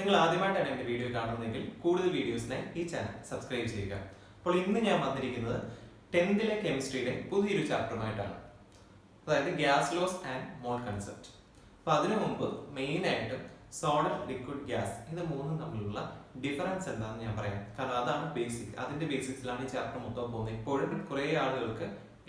നിങ്ങൾ ആദ്യമായിട്ടാണ് എൻ്റെ വീഡിയോ കാണുന്നതെങ്കിൽ കൂടുതൽ വീഡിയോസിനായി ഈ ചാനൽ സബ്സ്ക്രൈബ് ചെയ്യുക. അപ്പോൾ ഇന്ന് ഞാൻ വന്നിരിക്കുന്നത് 10th കെമിസ്ട്രിയുടെ പുതിയൊരു ചാപ്റ്ററുമായിട്ടാണ്, അതായത് gas loss and mall concept. അപ്പോൾ അതിനു മുമ്പ് മെയിനായിട്ടും സോളിഡ്, ലിക്വിഡ്, ഗ്യാസ് ഇത് മൂന്നും തമ്മിലുള്ള ഡിഫറൻസ് എന്താണെന്ന് ഞാൻ പറയാം. കാരണം അതാണ് ബേസിക്. അതിന്റെ ബേസിക്സിലാണ് ഈ ചാപ്റ്റർ മൊത്തം പോകുന്നത്. ഇപ്പോഴും കുറേ ആളുകൾക്ക്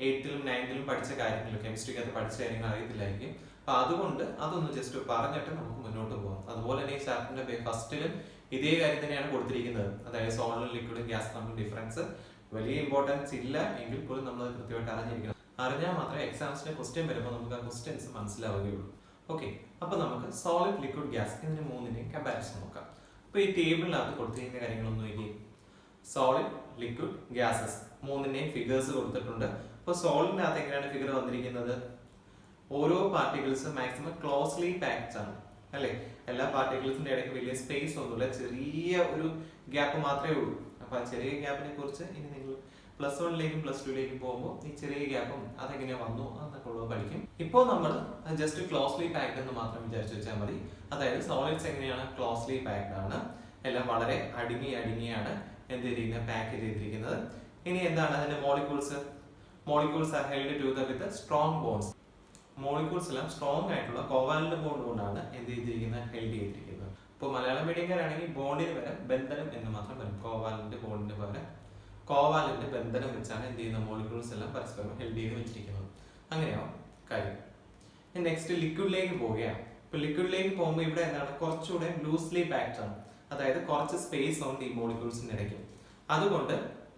8th 9th പഠിച്ച കാര്യങ്ങൾ, കെമിസ്ട്രിക്കകത്ത് പഠിച്ച കാര്യങ്ങൾ അറിയത്തില്ലായിരിക്കും. അപ്പൊ അതുകൊണ്ട് അതൊന്ന് ജസ്റ്റ് പറഞ്ഞിട്ട് നമുക്ക് മുന്നോട്ട് പോകാം. അതുപോലെ തന്നെ ഈ ചാപ്റ്ററിന്റെ ഫസ്റ്റിലും ഇതേ കാര്യം തന്നെയാണ് കൊടുത്തിരിക്കുന്നത്, അതായത് സോളിഡ്, ലിക്വിഡ്, ഗ്യാസ് തമ്മിൽ ഡിഫറൻസ്. വലിയ ഇമ്പോർട്ടൻസ് ഇല്ല എങ്കിൽ പോലും നമ്മൾ കൃത്യമായിട്ട് അറിഞ്ഞിരിക്കണം. അറിഞ്ഞാൽ മാത്രമേ എക്സാംസിന്റെ ക്വസ്റ്റ്യൻ വരുമ്പോൾ നമുക്ക് ആ ക്വസ്റ്റ്യൻസ് മനസ്സിലാവുകയുള്ളൂ. ഓക്കെ, അപ്പൊ നമുക്ക് സോളിഡ്, ലിക്വിഡ്, ഗ്യാസ് ഇതിന്റെ മൂന്നിന്റെയും കമ്പാരിസൺ നോക്കാം. അപ്പൊ ഈ ടേബിളിനകത്ത് കൊടുത്തിരിക്കുന്ന കാര്യങ്ങളൊന്നും നോക്കി. സോളിഡ്, ലിക്വിഡ്, ഗ്യാസസ് മൂന്നിന്റെയും ഫിഗേഴ്സ് കൊടുത്തിട്ടുണ്ട്. അപ്പൊ സോളിഡിനകത്ത് എങ്ങനെയാണ് ഫിഗർ വന്നിരിക്കുന്നത്? ഓരോ പാർട്ടിക്കിൾസും മാക്സിമം ക്ലോസ്ലി പാക്ഡ് ആണ്, അല്ലെ? എല്ലാ പാർട്ടിക്കിൾസിന്റെ ഇടയ്ക്ക് വലിയ സ്പേസ് ഒന്നുമില്ല, ചെറിയ ഒരു ഗ്യാപ്പ് മാത്രമേ ഉള്ളൂ. അപ്പൊ ആ ചെറിയ ഗ്യാപ്പിനെ കുറിച്ച് ഇനി നിങ്ങൾ +1ലേക്കും +2ലേക്കും പോകുമ്പോൾ ഈ ചെറിയ ഗ്യാപ്പും അതെങ്ങനെ വന്നു എന്നൊക്കെ ഉള്ളത് പഠിക്കും. ഇപ്പോൾ നമ്മൾ ജസ്റ്റ് ക്ലോസ്ലി പാക്ഡ് എന്ന് മാത്രം വിചാരിച്ചു വെച്ചാൽ മതി. അതായത് സോളിഡ്സ് എങ്ങനെയാണ്? ക്ലോസ്ലി പാക്ഡ് ആണ്, എല്ലാം വളരെ അടുങ്ങിയാണ് എന്ത് ചെയ്തിരിക്കുന്നത്, പാക്ക് ചെയ്തിരിക്കുന്നത്. ഇനി എന്താണ് അതിന്റെ molecules? Molecules are held together with strong bonds. Molecules എല്ലാം സ്ട്രോങ് ആയിട്ടുള്ള കോവാലന്റ് ബോണ്ട് കൊണ്ടാണ് എന്ത് ചെയ്തിരിക്കുന്നത്, ഹെൽഡ് ചെയ്തിരിക്കുന്നത്. ഇപ്പോൾ മലയാളം മീഡിയംകാരാണെങ്കിൽ ബോണ്ടിന് പകരം ബന്ധനം എന്ന് മാത്രം പറയും. കോവാലന്റ് ബോണ്ടിന് പകരം കോവാലന്റ് ബന്ധനം വെച്ചാണ് എന്ത് ചെയ്യുന്നത്, മോളിക്യൂൾസ് എല്ലാം പരസ്പരം ഹെൽഡ് ചെയ്ത് വെച്ചിരിക്കുന്നത്. അങ്ങനെയാവും കാര്യം. നെക്സ്റ്റ് ലിക്വിഡിലേക്ക് പോവുകയാണ്. ഇപ്പൊ ലിക്വിഡിലേക്ക് പോകുമ്പോൾ ഇവിടെ എന്താണ്, കുറച്ചുകൂടെ ലൂസ്ലി പാക്ഡ് ആണ്, അതായത് കുറച്ച് സ്പേസ് ഉണ്ട് ഈ മോളിക്യൂൾസിന്റെ ഇടയ്ക്ക്. അതുകൊണ്ട്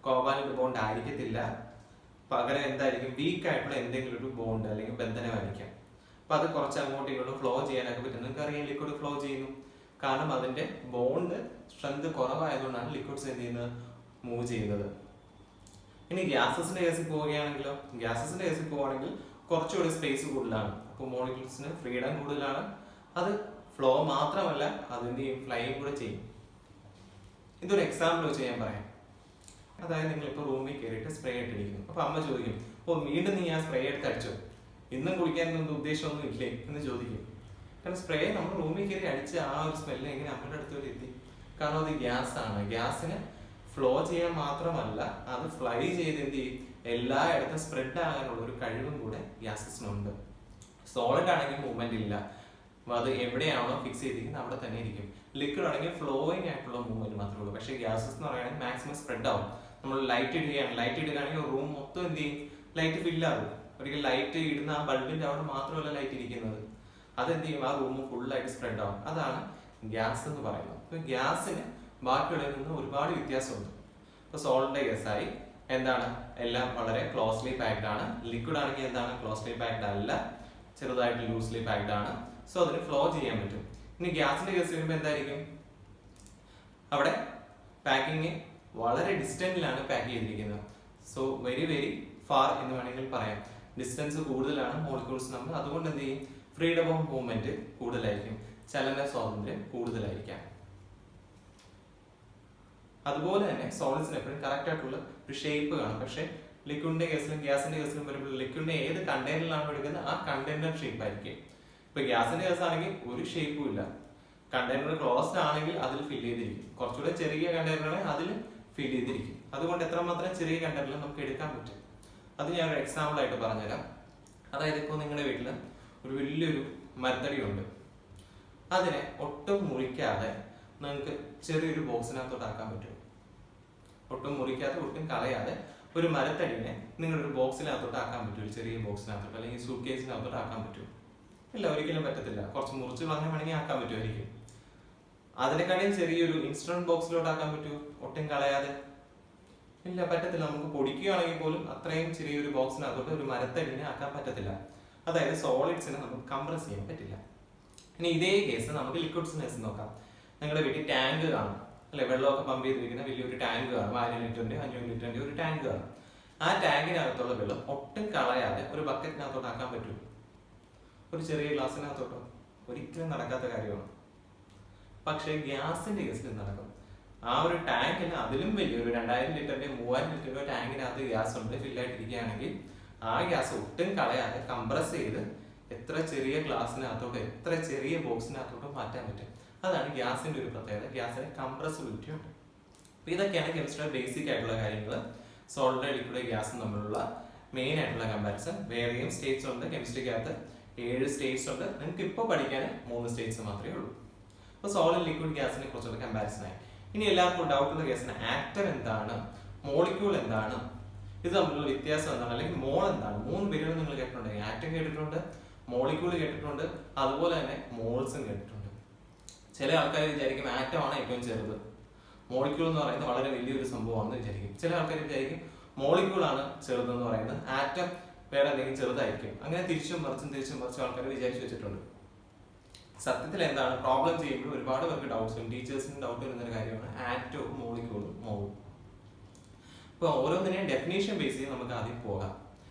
കോവാലന്റ് ബോണ്ട് ആയിരിക്കത്തില്ല, പകരം എന്തായിരിക്കും, വീക്ക് ആയിട്ടുള്ള എന്തെങ്കിലും ഒരു ബോണ്ട് അല്ലെങ്കിൽ ബന്ധനമായിരിക്കാം. അപ്പൊ അത് കുറച്ച് അങ്ങോട്ടും ഇങ്ങോട്ടും ഫ്ലോ ചെയ്യാനൊക്കെ പറ്റും. നിങ്ങൾക്ക് അറിയാം ലിക്വിഡ് ഫ്ലോ ചെയ്യുന്നു, കാരണം അതിന്റെ ബോണ്ട് സ്ട്രെങ്ത് കുറവായതുകൊണ്ടാണ് ലിക്വിഡ്സ് എന്ത് ചെയ്യുന്നത്, മൂവ് ചെയ്യുന്നത്. ഇനി ഗ്യാസസിന്റെ കേസിൽ പോവുകയാണെങ്കിലോ, ഗ്യാസസിന്റെ കേസിൽ പോവുകയാണെങ്കിൽ കുറച്ചുകൂടി സ്പേസ് കൂടുതലാണ്. അപ്പോൾ മോളിക്യൂൾസിന് ഫ്രീഡം കൂടുതലാണ്. അത് ഫ്ലോ മാത്രമല്ല, അതിന്റെ ഫ്ലൈയും കൂടെ ചെയ്യും. ഇതൊരു എക്സാമ്പിൾ വെച്ച് ഞാൻ പറയാം. അതായത് നിങ്ങളിപ്പോ റൂമിൽ കയറിയിട്ട് സ്പ്രേ ഇട്ടിരിക്കുന്നു. അപ്പൊ അമ്മ ചോദിക്കും, ഓ വീണ്ടും നീ ആ സ്പ്രേ എടുത്ത് അടിച്ചോ, ഇന്നും കുളിക്കാനൊന്നും ഉദ്ദേശമൊന്നും ഇല്ലേ എന്ന് ചോദിക്കും. കാരണം സ്പ്രേ നമ്മൾ റൂമിൽ കയറി അടിച്ച് ആ ഒരു സ്മെല്ല് എങ്ങനെ അമ്മയുടെ അടുത്ത് വരെ എത്തി? കാരണം അത് ഗ്യാസ് ആണ്. ഗ്യാസിന് ഫ്ലോ ചെയ്യാൻ മാത്രമല്ല, അത് ഫ്ലൈ ചെയ്ത് എന്ത് ചെയ്യും, എല്ലായിടത്തും സ്പ്രെഡ് ആകാനുള്ള ഒരു കഴിവും കൂടെ ഗ്യാസസിനുണ്ട്. സോളിഡ് ആണെങ്കിൽ മൂവ്മെന്റ് ഇല്ല, അത് എവിടെയാണോ ഫിക്സ് ചെയ്തിരിക്കുന്നത് അവിടെ തന്നെ ഇരിക്കും. ലിക്വിഡ് ആണെങ്കിൽ ഫ്ലോയിങ് ആയിട്ടുള്ള മൂവ്മെന്റ് മാത്രമേ ഉള്ളൂ. പക്ഷേ ഗ്യാസസ് എന്ന് പറയുകയാണെങ്കിൽ മാക്സിമം സ്പ്രെഡ് ആവും. നമ്മൾ ലൈറ്റ് ഇടുകയാണെങ്കിൽ റൂം മൊത്തം എന്ത് ചെയ്യും, ലൈറ്റ് ഫില്ലാകും. ഒരിക്കൽ ലൈറ്റ് ഇടുന്ന ആ ബൾബിന്റെ അവിടെ മാത്രമല്ല ലൈറ്റ് ഇരിക്കുന്നത്, അതെന്ത് ചെയ്യും, ആ റൂം ഫുള്ളായിട്ട് സ്പ്രെഡ് ആവും. അതാണ് ഗ്യാസ് എന്ന് പറയുന്നത്. ഇപ്പൊ ഗ്യാസിന് ബാക്കിയുള്ളതിൽ നിന്ന് ഒരുപാട് വ്യത്യാസമുണ്ട്. ഇപ്പൊ സോളിഡിന്റെ കേസായി എന്താണ്, എല്ലാം വളരെ ക്ലോസ്ലി പാക്ഡ് ആണ്. ലിക്വിഡ് ആണെങ്കിൽ എന്താണ്, ക്ലോസ്ലി പാക്ഡ് അല്ല, ചെറുതായിട്ട് ലൂസ്ലി പാക്ഡ് ആണ്. സോ അതിന് ഫ്ലോ ചെയ്യാൻ പറ്റും. ഇനി ഗ്യാസിന്റെ കേസ് വരുമ്പോൾ എന്തായിരിക്കും, അവിടെ പാക്കിങ് വളരെ ഡിസ്റ്റന്റിലാണ് പാക്ക് ചെയ്തിരിക്കുന്നത്. സോ വെരി ഫാർ എന്ന് വേണമെങ്കിൽ പറയാം. ഡിസ്റ്റൻസ് കൂടുതലാണ് മോളിക്യൂൾസ് തമ്മിൽ. അതുകൊണ്ട് എന്ത് ചെയ്യും, ഫ്രീഡം ഓഫ് മൂവ്മെന്റ് കൂടുതലായിരിക്കും, ചലന സ്വാതന്ത്ര്യം കൂടുതലായിരിക്കാം. അതുപോലെ തന്നെ സോളിഡ്സിന് എപ്പോഴും കറക്റ്റ് ആയിട്ടുള്ള ഒരു ഷേപ്പ് കാണും. പക്ഷെ ലിക്വിഡിന്റെ കേസിലും ഗ്യാസിന്റെ കേസിലും വരുമ്പോൾ ലിക്വിഡിന്റെ ഏത് കണ്ടെയ്നറിലാണ് എടുക്കുന്നത് ആ കണ്ടെയ്നർ ഷേപ്പ് ആയിരിക്കും. ഇപ്പൊ ഗ്യാസിന്റെ കേസ് ആണെങ്കിൽ ഒരു ഷേപ്പും ഇല്ല. കണ്ടെയ്നർ ക്ലോസ്ഡ് ആണെങ്കിൽ അതിൽ ഫിൽ ചെയ്തിരിക്കും. കുറച്ചുകൂടെ ചെറിയ കണ്ടെയ്നറാണെങ്കിൽ അതിൽ ഫിൽ ചെയ്തിരിക്കും. അതുകൊണ്ട് എത്രമാത്രം ചെറിയ കണ്ടെയ്നറിൽ നമുക്ക് എടുക്കാൻ പറ്റും, അത് ഞാൻ ഒരു എക്സാമ്പിൾ ആയിട്ട് പറഞ്ഞുതരാം. അതായത് ഇപ്പോൾ നിങ്ങളുടെ വീട്ടിൽ ഒരു വലിയൊരു മരത്തടി ഉണ്ട്. അതിനെ ഒട്ടും മുറിക്കാതെ നിങ്ങൾക്ക് ചെറിയൊരു ബോക്സിനകത്തോട്ട് ആക്കാൻ പറ്റും. ഒട്ടും മുറിക്കാതെ ഒട്ടും കളയാതെ ഒരു മരത്തടിനെ നിങ്ങളൊരു ബോക്സിനകത്തോട്ട് ആക്കാൻ പറ്റും, ഒരു ചെറിയ ബോക്സിനകത്തോട്ട് അല്ലെങ്കിൽ സൂട്ട് കേസിനകത്തോട്ട് ആക്കാൻ പറ്റും? ഇല്ല, ഒരിക്കലും പറ്റത്തില്ല. കുറച്ച് മുറിച്ച് കളഞ്ഞ വേണമെങ്കിൽ ആക്കാൻ പറ്റുമായിരിക്കും. അതിനെക്കാളും ചെറിയൊരു ഇൻസ്ട്രുമെന്റ് ബോക്സിലോട്ട് ആക്കാൻ പറ്റുമോ ഒട്ടും കളയാതെ? ഇല്ല, പറ്റത്തില്ല. നമുക്ക് പൊടിക്കുകയാണെങ്കിൽ പോലും അത്രയും ചെറിയൊരു ബോക്സിനകത്തോട്ട് ഒരു മരത്തടിനെ ആക്കാൻ പറ്റത്തില്ല. അതായത് സോളിഡ്സിനെ നമുക്ക് കംപ്രസ് ചെയ്യാൻ പറ്റില്ല. ഇനി ഇതേ കേസ് നമുക്ക് ലിക്വിഡ്സിന്റെ കേസ് നോക്കാം. നിങ്ങളുടെ വീട്ടിൽ ടാങ്ക് കാണും, അല്ലെ? വെള്ളമൊക്കെ പമ്പ് ചെയ്തിരിക്കുന്ന വലിയൊരു ടാങ്ക് കാണും. 1000 ലിറ്ററിന്റെ 500 ലിറ്ററിന്റെ ഒരു ടാങ്ക് കാണും. ആ ടാങ്കിനകത്തുള്ള വെള്ളം ഒട്ടും കളയാതെ ഒരു ബക്കറ്റിനകത്തോട്ട് ആക്കാൻ പറ്റും? ഒരു ചെറിയ ഗ്ലാസിനകത്തോട്ടോ? ഒരിക്കലും നടക്കാത്ത കാര്യമാണ്. പക്ഷേ ഗ്യാസിന്റെ കേസിൽ നടക്കും. ആ ഒരു ടാങ്കിന് അതിലും വലിയൊരു 2000 ലിറ്ററിന്റെ 3000 ലിറ്ററിന്റെ ടാങ്കിനകത്ത് ഗ്യാസ് ഉണ്ട്, ഫില്ലായിട്ടിരിക്കുകയാണെങ്കിൽ ആ ഗ്യാസ് ഒട്ടും കളയാതെ കംപ്രസ് ചെയ്ത് എത്ര ചെറിയ ഗ്ലാസിനകത്തോട്ടോ എത്ര ചെറിയ ബോക്സിനകത്തോട്ടോ മാറ്റാൻ പറ്റും. അതാണ് ഗ്യാസിന്റെ ഒരു പ്രത്യേകത. ഗ്യാസിന് കംപ്രസിബിലിറ്റി ഉണ്ട്. അപ്പൊ ഇതൊക്കെയാണ് കെമിസ്ട്രിയുടെ ബേസിക് ആയിട്ടുള്ള കാര്യങ്ങൾ. സോളിഡ്, ലിക്വിഡ്, ഗ്യാസും തമ്മിലുള്ള മെയിൻ ആയിട്ടുള്ള കമ്പാരിസൺ. വേറെയും സ്റ്റേറ്റ്സ് ഉണ്ട് കെമിസ്ട്രിക്കകത്ത്, 7 സ്റ്റേറ്റ്സ് ഉണ്ട്. നിങ്ങൾക്ക് ഇപ്പോൾ പഠിക്കാൻ 3 സ്റ്റേറ്റ്സ് മാത്രമേ ഉള്ളൂ. അപ്പോൾ സോളിഡ്, ലിക്വിഡ്, ഗ്യാസിനെ കുറിച്ചുള്ള കമ്പാരിസൺ ആയി. ഇനി എല്ലാവർക്കും ഡൗട്ടുള്ള കേസിന് ആറ്റം എന്താണ്, മോളിക്യൂൾ എന്താണ്, ഇത് തമ്മിലുള്ള വ്യത്യാസം എന്താണ്, അല്ലെങ്കിൽ മോൾ എന്താണ്? 3 പേരുകൾ നിങ്ങൾ കേട്ടിട്ടുണ്ടെങ്കിൽ ആറ്റം കേട്ടിട്ടുണ്ട്, മോളിക്യൂൾ കേട്ടിട്ടുണ്ട്, അതുപോലെ തന്നെ മോൾസും കേട്ടിട്ടുണ്ട്. ചില ആൾക്കാർ വിചാരിക്കും ആറ്റം ആണ് ഏറ്റവും ചെറുത്, മോളിക്യൂൾ എന്ന് പറയുന്നത് വളരെ വലിയൊരു സംഭവമാണെന്ന് വിചാരിക്കും. ചില ആൾക്കാർ വിചാരിക്കും മോളിക്യൂൾ ആണ് ചെറുതെന്ന് പറയുന്നത്, ആറ്റം വേറെ എന്തെങ്കിലും ചെറുതായിരിക്കും. അങ്ങനെ തിരിച്ചും മറിച്ചും ആൾക്കാർ വിചാരിച്ചു വെച്ചിട്ടുണ്ട്. സത്യത്തിൽ എന്താണ് പ്രോബ്ലം ചെയ്യുമ്പോൾ ഒരുപാട് പേർക്ക് ഡൗട്ട്സ് ഉണ്ട്. ടീച്ചേഴ്സിന് ഡൗട്ട് വരുന്ന ഒരു കാര്യമാണ് ആറ്റവും മോളിക്യൂളും മോളും. അപ്പോൾ ഓരോന്നിനെയും ഡെഫിനേഷൻ ബേസ് ചെയ്ത് നമുക്ക് ആദ്യം പോകാം.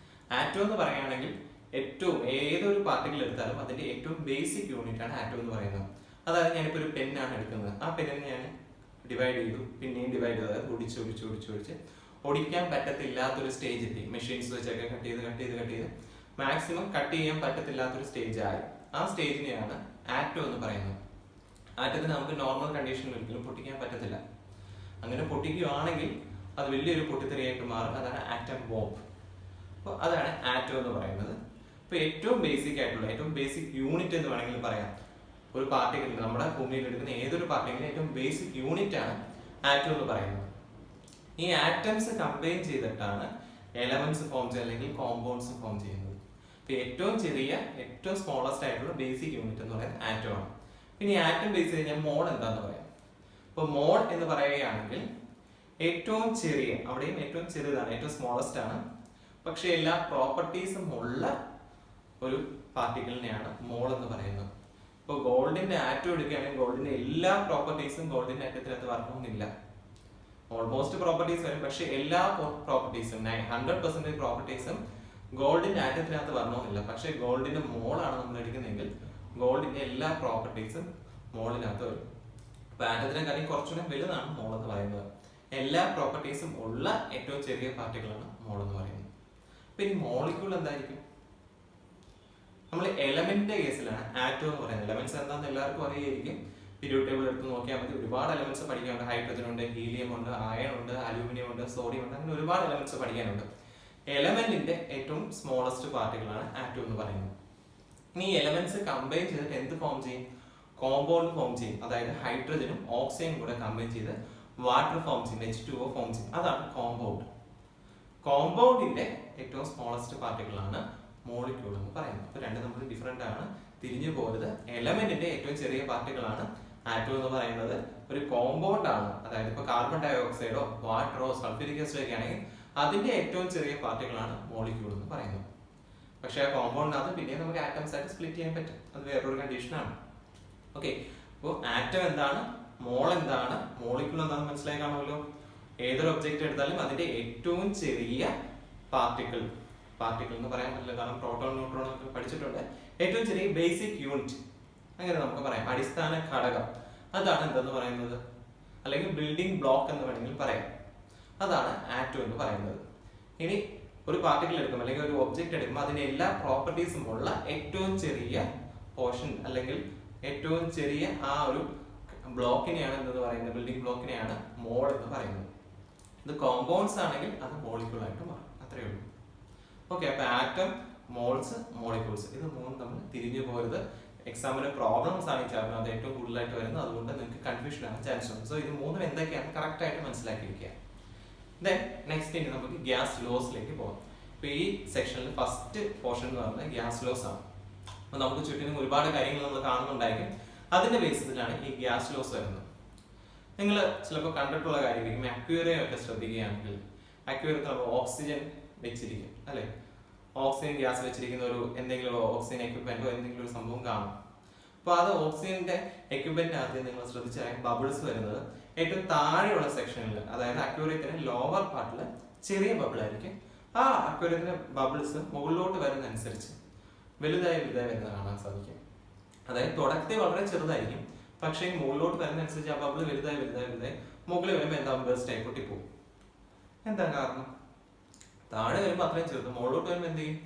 ആറ്റം എന്ന് പറയുകയാണെങ്കിൽ ഏറ്റവും ഏതൊരു പാർട്ടിക്കിൾ എടുത്താലും അതിന്റെ ഏറ്റവും ബേസിക് യൂണിറ്റ് ആണ് ആറ്റം എന്ന് പറയുന്നത്. അതായത് ഞാനിപ്പോൾ ഒരു പെന്നാണ് എടുക്കുന്നത്, ആ പെന്നിനെ ഞാൻ ഡിവൈഡ് ചെയ്തു, പിന്നെയും ഡിവൈഡ് ചെയ്തു, അതായത് ഒടിച്ച് ഒടിക്കാൻ പറ്റത്തില്ലാത്തൊരു സ്റ്റേജ് എത്തി. മെഷീൻസ് വെച്ചൊക്കെ കട്ട് ചെയ്ത് മാക്സിമം കട്ട് ചെയ്യാൻ പറ്റത്തില്ലാത്തൊരു സ്റ്റേജ് ആയി. ആ സ്റ്റേജിനെയാണ് ആറ്റം എന്ന് പറയുന്നത്. ആറ്റത്തിന് നമുക്ക് നോർമൽ കണ്ടീഷനിൽ ഒരിക്കലും പൊട്ടിക്കാൻ പറ്റത്തില്ല. അങ്ങനെ പൊട്ടിക്കുകയാണെങ്കിൽ അത് വലിയൊരു പൊട്ടിത്തെറിയായിട്ട് മാറും. അതാണ് ആറ്റം ബോംബ്. അപ്പോൾ അതാണ് ആറ്റം എന്ന് പറയുന്നത്. ഇപ്പോൾ ഏറ്റവും ബേസിക് ആയിട്ടുള്ള ഏറ്റവും ബേസിക് യൂണിറ്റ് എന്ന് വേണമെങ്കിൽ പറയാം. ഒരു പാർട്ടിക്കിൾ, നമ്മുടെ ഭൂമിയിൽ എടുക്കുന്ന ഏതൊരു പാർട്ടിക്കിളും ഏറ്റവും ബേസിക് യൂണിറ്റ് ആണ് ആറ്റം എന്ന് പറയുന്നത്. ഈ ആറ്റംസ് കമ്പൈൻ ചെയ്തിട്ടാണ് എലമെന്റ്സ് ഫോം ചെയ്യുന്നത്, അല്ലെങ്കിൽ കോമ്പൗണ്ട്സ് ഫോം ചെയ്യുന്നത്. ഇപ്പൊ ഏറ്റവും ചെറിയ, ഏറ്റവും സ്മോളസ്റ്റ് ആയിട്ടുള്ള ബേസിക് യൂണിറ്റ് എന്ന് പറയുന്നത് ആറ്റം ആണ്. പിന്നെ ആറ്റം ബേസ് ചെയ്ത് കഴിഞ്ഞാൽ മോൾ എന്താന്ന് പറയാം. ഇപ്പൊ മോൾ എന്ന് പറയുകയാണെങ്കിൽ ഏറ്റവും ചെറിയ, അവിടെയും ഏറ്റവും ചെറുതാണ്, ഏറ്റവും സ്മോളസ്റ്റ് ആണ്, പക്ഷെ എല്ലാ പ്രോപ്പർട്ടീസും ഉള്ള ഒരു പാർട്ടിക്കിളിനെയാണ് മോൾ എന്ന് പറയുന്നത്. ഇപ്പോൾ ഗോൾഡിന്റെ ആറ്റം എടുക്കുകയാണെങ്കിൽ ഗോൾഡിന്റെ എല്ലാ പ്രോപ്പർട്ടീസും ഗോൾഡിന്റെ ആറ്റത്തിനകത്ത് വരണമെന്നില്ല. ഓൾമോസ്റ്റ് പ്രോപ്പർട്ടീസ് വരും, പക്ഷെ എല്ലാ പ്രോപ്പർട്ടീസും 100% പ്രോപ്പർട്ടീസും ഗോൾഡിന്റെ ആറ്റത്തിനകത്ത് വരണമെന്നില്ല. പക്ഷെ ഗോൾഡിന്റെ മോളാണ് നമ്മൾ എടുക്കുന്നതെങ്കിൽ ഗോൾഡിന്റെ എല്ലാ പ്രോപ്പർട്ടീസും മോളിനകത്ത് വരും. അപ്പൊ ആറ്റത്തിനെക്കാളും കുറച്ചുകൂടെ വലുതാണ് മോൾ എന്ന് പറയുന്നത്. എല്ലാ പ്രോപ്പർട്ടീസും ഉള്ള ഏറ്റവും ചെറിയ പാർട്ടികളാണ് മോൾ എന്ന് പറയുന്നത്. അപ്പൊ ഈ മോളിക്യൂൾ എന്തായിരിക്കും? നമ്മൾ എലമെന്റിന്റെ കേസിലാണ് ആറ്റം എന്ന് പറയുന്നത്. എലമെന്റ്സ് എന്താണെന്ന് എല്ലാവർക്കും അറിയായിരിക്കും. പീരിയോഡിക് ടേബിൾ എടുത്ത് നോക്കിയാൽ മതി. ഒരുപാട് എലമെന്റ്സ് പഠിക്കാനുണ്ട്. ഹൈഡ്രജൻ ഉണ്ട്, ഹീലിയം ഉണ്ട്, അയൺ ഉണ്ട്, അലൂമിനിയം ഉണ്ട്, സോഡിയം ഉണ്ട്, അങ്ങനെ ഒരുപാട് എലമെന്റ്സ് പഠിക്കാനുണ്ട്. എലമെന്റിന്റെ ഏറ്റവും സ്മോളസ്റ്റ് പാർട്ടികളാണ് ആറ്റം എന്ന് പറയുന്നത്. ഇനി എലമെന്റ്സ് കമ്പൈൻ ചെയ്തിട്ട് എന്ത് ഫോം ചെയ്യും? കോമ്പൗണ്ട് ഫോം ചെയ്യും. അതായത് ഹൈഡ്രജനും ഓക്സിജനും കൂടെ കമ്പൈൻ ചെയ്ത് വാട്ടർ ഫോം ചെയ്യും, H2O ഫോം ചെയ്യും. അതാണ് കോമ്പൗണ്ട്. കോമ്പൗണ്ടിന്റെ ഏറ്റവും സ്മോളസ്റ്റ് പാർട്ടികളാണ് മോളിക്യൂൾ എന്ന് പറയുന്നത്. അപ്പൊ രണ്ടും നമ്മൾ ഡിഫറെന്റ് ആണ്, തിരിഞ്ഞു പോകരുത്. എലമെന്റിന്റെ ഏറ്റവും ചെറിയ പാർട്ടികളാണ് ആറ്റം എന്ന് പറയുന്നത്. ഒരു കോമ്പൗണ്ട് ആണ്, അതായത് ഇപ്പൊ കാർബൺ ഡൈ ഓക്സൈഡോ വാട്ടറോ സൾഫ്യൂരിക് ആസിഡോ ഒക്കെ ആണെങ്കിൽ അതിന്റെ ഏറ്റവും ചെറിയ പാർട്ടികളാണ് മോളിക്യൂൾ എന്ന് പറയുന്നത്. പക്ഷെ ആ കോമ്പൗണ്ടിനകത്ത് പിന്നെ നമുക്ക് ആറ്റംസ് ആയിട്ട് സ്പ്ലിറ്റ് ചെയ്യാൻ പറ്റും. അത് വേറൊരു കണ്ടീഷനാണ്. ഓക്കെ, അപ്പോൾ ആറ്റം എന്താണ്, മോൾ എന്താണ്, മോളിക്യൂൾ എന്താണെന്ന് മനസ്സിലായി കാണുമല്ലോ. ഏതൊരു ഒബ്ജക്റ്റ് എടുത്താലും അതിന്റെ ഏറ്റവും ചെറിയ പാർട്ടിക്കിൾ എന്ന് പറയാൻ പറ്റില്ല, കാരണം പ്രോട്ടോൺ ന്യൂട്രോൺ ഒക്കെ പഠിച്ചിട്ടുണ്ട്. ഏറ്റവും ചെറിയ ബേസിക് യൂണിറ്റ് അങ്ങനെ നമുക്ക് പറയാം. അടിസ്ഥാന ഘടകം, അതാണ് എന്തെന്ന് പറയുന്നത്, അല്ലെങ്കിൽ ബിൽഡിംഗ് ബ്ലോക്ക് എന്ന് വേണമെങ്കിൽ പറയാം. അതാണ് ആറ്റം എന്ന് പറയുന്നത്. ഇനി ഒരു പാർട്ടിക്കിൾ എടുക്കും അല്ലെങ്കിൽ ഒരു ഒബ്ജക്റ്റ് എടുക്കുമ്പോൾ അതിന്റെ എല്ലാ പ്രോപ്പർട്ടീസും ഉള്ള ഏറ്റവും ചെറിയ പോർഷൻ അല്ലെങ്കിൽ ഏറ്റവും ചെറിയ ആ ഒരു ബ്ലോക്കിനെയാണ് എന്തെന്ന് പറയുന്നത്, ബിൽഡിംഗ് ബ്ലോക്കിനെയാണ് മോൾ എന്ന് പറയുന്നത്. ഇത് കോമ്പൗണ്ട്സ് ആണെങ്കിൽ അത് മോളിക്യൂൾ ആയിട്ട് മാറും. അത്രയേ ഉള്ളൂ. ഓക്കെ, അപ്പൊ ആറ്റം, മോൾസ്, മോളിക്യൂൾസ്, ഇത് മൂന്നും നമ്മൾ തിരിഞ്ഞു പോരുത്. എക്സാമിന് പ്രോബ്ലംസ് ആണ് ഈ ചാപ്റ്റർ അത് ഏറ്റവും കൂടുതലായിട്ട് വരുന്നത്. അതുകൊണ്ട് നിങ്ങൾക്ക് കൺഫ്യൂഷൻ ആകാൻ ചാൻസ് ഉണ്ട്. സോ ഇത് മൂന്നും എന്തൊക്കെയാണ് കറക്റ്റ് ആയിട്ട് മനസ്സിലാക്കിയിരിക്കുക. ദെൻ നെക്സ്റ്റ് ഇനി നമുക്ക് ഗ്യാസ് ലോസിലേക്ക് പോകാം. ഇപ്പൊ ഈ സെക്ഷനിൽ ഫസ്റ്റ് പോർഷൻ എന്ന് പറയുന്നത് ഗ്യാസ് ലോസ് ആണ്. അപ്പൊ നമുക്ക് ചുറ്റിനും ഒരുപാട് കാര്യങ്ങൾ നമ്മൾ കാണുന്നുണ്ടായിരിക്കും. അതിന്റെ ബേസിസിലാണ് ഈ ഗ്യാസ് ലോസ് വരുന്നത്. നിങ്ങൾ ചിലപ്പോൾ കണ്ടിട്ടുള്ള കാര്യമായിരിക്കും. അക്വേറിയം ഒക്കെ ശ്രദ്ധിക്കുകയാണെങ്കിൽ അക്വേറിയത്തിൽ നമ്മൾ ഓക്സിജൻ വെച്ചിരിക്കും അല്ലെ, ഓക്സിജൻ ഗ്യാസ് വെച്ചിരിക്കുന്ന ഒരു എന്തെങ്കിലും ഓക്സിജൻ എക്യുപ്മെന്റോ എന്തെങ്കിലും ഒരു സംഭവം കാണും. അപ്പൊ അത് ഓക്സിജന്റെ എക്യുപ്മെന്റ് ആദ്യം നിങ്ങൾ ശ്രദ്ധിച്ചാൽ ബബിൾസ് വരുന്നത് ഏറ്റവും താഴെയുള്ള സെക്ഷനിൽ, അതായത് അക്വേറിയത്തിന്റെ ലോവർ പാർട്ടിൽ ചെറിയ ബബിൾ ആയിരിക്കും. ആ അക്വേറിയത്തിന്റെ ബബിൾസ് മുകളിലോട്ട് വരുന്നതനുസരിച്ച് വലുതായി വരുന്നത് കാണാൻ സാധിക്കും. അതായത് തുടക്കത്തിൽ വളരെ ചെറുതായിരിക്കും, പക്ഷേ മുകളിലോട്ട് വരുന്നതനുസരിച്ച് ആ ബബിൾ വലുതായി മുകളിൽ വരുമ്പോൾ എന്താ ബേസ്റ്റ് ആയി പൊട്ടിപ്പോകും. എന്താ കാരണം? താഴെ വരുമ്പോൾ അത്രയും ചെറുത്, മുകളിലോട്ട് വരുമ്പോൾ എന്ത് ചെയ്യും?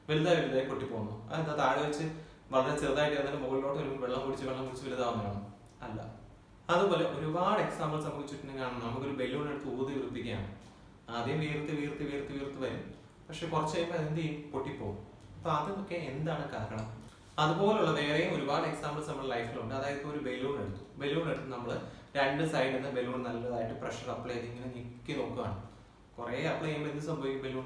വലുതായി പൊട്ടിപ്പോകുന്നു. അതെന്താ? താഴെ വെച്ച് വളരെ ചെറുതായിട്ട് വന്നിട്ട് മുകളിലോട്ട് വരുമ്പോൾ വെള്ളം കുടിച്ച് വലുതാവുന്നതാണ്. അല്ല. അതുപോലെ ഒരുപാട് എക്സാമ്പിൾസ് നമുക്ക് ചുറ്റിനും കാണാം. നമുക്കൊരു ബലൂൺ എടുത്ത് ഊതി ഉറപ്പിക്കുകയാണ്. ആദ്യം വീർത്ത് വീർത്ത് വീർത്ത് വീർത്ത് വരും, പക്ഷെ കുറച്ച് കഴിയുമ്പോൾ അതെന്ത് ചെയ്യും, പൊട്ടിപ്പോകും. അപ്പൊ അതൊക്കെ എന്താണ് കാരണം? അതുപോലുള്ള വേറെയും ഒരുപാട് എക്സാമ്പിൾസ് നമ്മുടെ ലൈഫിലുണ്ട്. അതായത് ഒരു ബലൂൺ എടുത്ത് നമ്മൾ രണ്ട് സൈഡിൽ നിന്ന് ബലൂൺ നല്ലതായിട്ട് പ്രഷർ അപ്ലൈ ചെയ്ത് ഇങ്ങനെ ഞെക്കി നോക്കുകയാണ്. കുറെ അപ്ലൈ ചെയ്യുമ്പോൾ എന്ത് സംഭവിക്കും? ബലൂൺ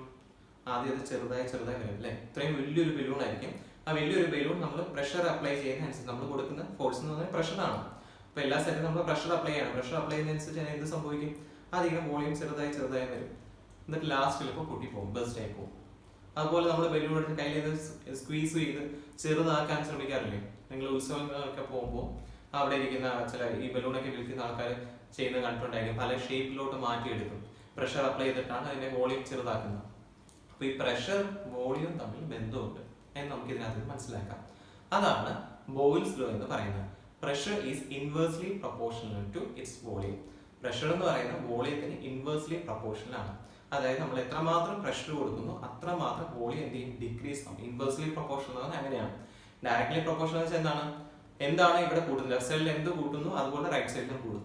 ആദ്യം അത് ചെറുതായി വരും അല്ലെ? ഇത്രയും വലിയൊരു ബലൂൺ ആയിരിക്കും. ആ വലിയൊരു ബലൂൺ നമ്മൾ പ്രഷർ അപ്ലൈ ചെയ്യുന്നതനുസരിച്ച് നമ്മൾ കൊടുക്കുന്ന ഫോഴ്സ് എന്ന് പറഞ്ഞാൽ പ്രഷറാണ്. അപ്പൊ എല്ലാ സൈഡിലും നമ്മൾ പ്രഷർ അപ്ലൈ ചെയ്യണം. പ്രഷർ അപ്ലൈ ചെയ്യുന്നതനുസരിച്ച് എന്ത് സംഭവിക്കും? അതിങ്ങനെ വോളിയം ചെറുതായി വരും. എന്നിട്ട് ലാസ്റ്റ് ചിലപ്പോൾ പൊട്ടിപ്പോകും, ബസ്റ്റ് ആയി പോകും. അതുപോലെ നമ്മൾ ബലൂൺ എടുത്ത് കയ്യിൽ സ്ക്വീസ് ചെയ്ത് ചെറുതാക്കാൻ ശ്രമിക്കാറില്ലേ? നിങ്ങൾ ഉത്സവങ്ങളൊക്കെ പോകുമ്പോൾ അവിടെ ഇരിക്കുന്ന ചില ഈ ബലൂണൊക്കെ വിൽക്കുന്ന ആൾക്കാർ ചെയ്യുന്നത് കണ്ടിട്ടുണ്ടായിരിക്കും. പല ഷേപ്പിലോട്ട് മാറ്റിയെടുക്കും. പ്രഷർ അപ്ലൈ ചെയ്തിട്ടാണ് അതിന്റെ വോളിയം ചെറുതാക്കുന്നത്. അപ്പൊ ഈ പ്രഷർ വോളിയം തമ്മിൽ ബന്ധമുണ്ട് എന്ന് നമുക്ക് ഇതിനകത്ത് മനസ്സിലാക്കാം. അതാണ് ബോയിൽസ് ലോ എന്ന് പറയുന്നത്. Pressure is inversely proportional to its volume. Pressure എന്ന് പറയുന്നത് വോളിയത്തിന് ഇൻവേഴ്സ്ലി പ്രൊപ്പോർഷണൽ ആണ്. അതായത് നമ്മൾ എത്രമാത്രം പ്രഷർ കൊടുക്കുന്നു അത്രമാത്രം വോളിയം എന്ത് ചെയ്യും? ഡിക്രീസ് ആവും. ഇൻവേഴ്സ്ലി പ്രൊപ്പോർഷണൽ എന്ന് അങ്ങനെയാണ്. ഡയറക്ട്ലി പ്രൊപ്പോർഷണൽ വെച്ചാൽ എന്താണ് ഇവിടെ കൂടുന്നത്? ലെഫ്റ്റ് സൈഡിൽ എന്ത് കൂട്ടുന്നു അതുപോലെ റൈറ്റ് സൈഡിലും കൂടും.